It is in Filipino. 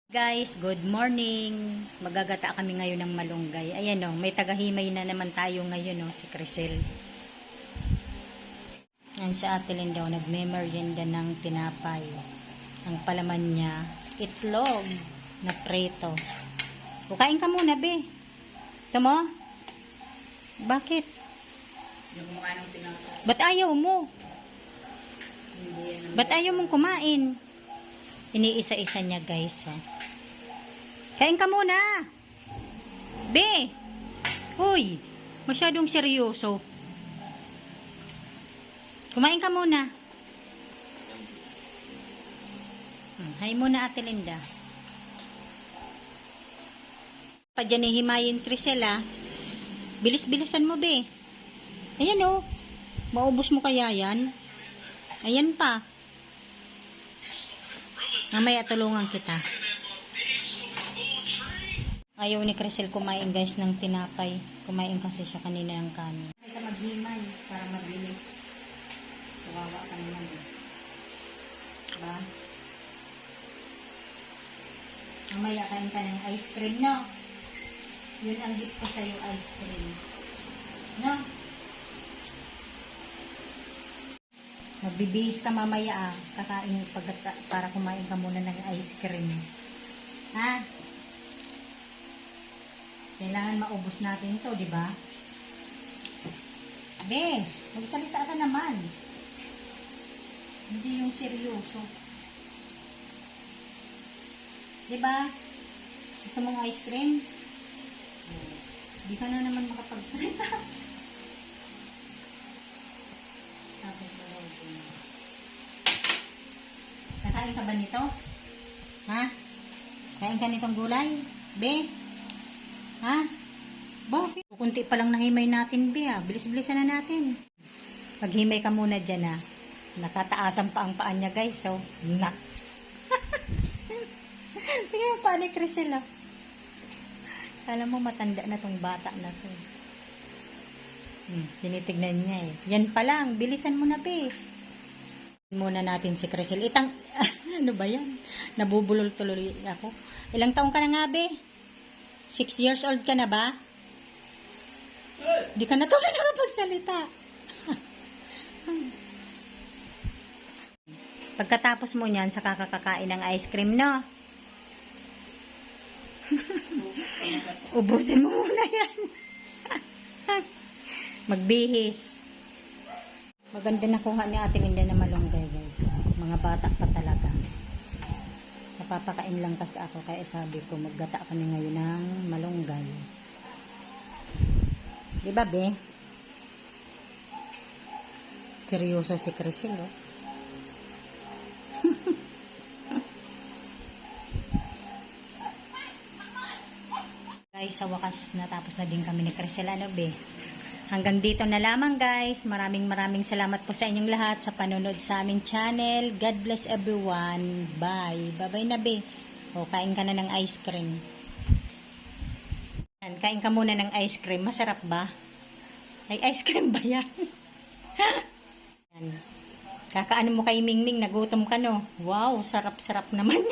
Guys, good morning. Magagata kami ngayon ng malunggay. Ayan o, may tagahimay na naman tayo ngayon o, si Crisel. Yan si Ate Linda, nagme-merienda ng tinapay. Ang palaman niya, itlog na preto. O, kain ka muna, be. Ito mo? Bakit? Ba't ayaw mo? Ba't ayaw mong kumain? Iniisa-isa niya, guys. Oh. Kain ka muna. Be. Uy. Masyadong seryoso. Kumain ka muna. Hay muna, Ate Linda. Pa dyan himayin, Crisel, ah. Bilis-bilisan mo, be. Ayan, oh. Maubos mo kaya yan? Ayan pa. Mamaya tulungan kita. Ayaw ni Crisel kumain, guys, ng tinapay. Kumain kasi siya kanina ng kanin. Ay ka maghimay para mabilis. Kawawa ka naman. Diba? Mamaya kain ka ng ice cream, no? Yun ang gift ko sa'yo, ice cream. No? Magbibihis ka mamaya, ah. Kakain para kumain ka muna ng ice cream. Ha? Kailangan maubos natin to, di ba? Be, magsalita ka naman. Hindi yung seryoso. Di ba? Gusto mong ice cream? Di ka na naman makapagsalita. Tapos kakain ka ba nito? Ha? Kain ka nitong gulay? Be? Ha? Bakit? Kunti pa lang nahimay natin, be, ha? Bilis-bilisan na natin. Maghimay ka muna dyan, ha? Nakataasan pa ang paan niya, guys. So, nuts. Tingnan yung paan ni Crisel, ha? Kala mo matanda na tong bata na to. Tinitignan niya, eh. Yan pa lang. Bilisan mo na, be. Muna natin si Crisel. Ano ba yan? Nabubulol tuloy ako. Ilang taong ka na nga, be? 6 years old ka na ba? Di ka na tuloy nakapagsalita. Pagkatapos mo niyan, sa kakakain ng ice cream, no? Ubusin mo muna yan. Magbihis. Maganda na kuha ni Ate Linda na malunggay, guys. Mga bata pa talaga. Napapakain lang kasi ako, kaya sabi ko maggata kami ngayon ng malunggay. Diba, be? Seryoso si Crisel, oh. Guys, sa wakas natapos na din kami ni Crisel, ano, be? Hanggang dito na lamang, guys. Maraming salamat po sa inyong lahat sa panonood sa aming channel. God bless everyone. Bye. Bye-bye na, be. O, kain ka na ng ice cream. Kain ka muna ng ice cream. Masarap ba? Ay, ice cream ba yan? Kakaano mo kay Mingming? Nagutom ka, no? Wow, sarap-sarap naman.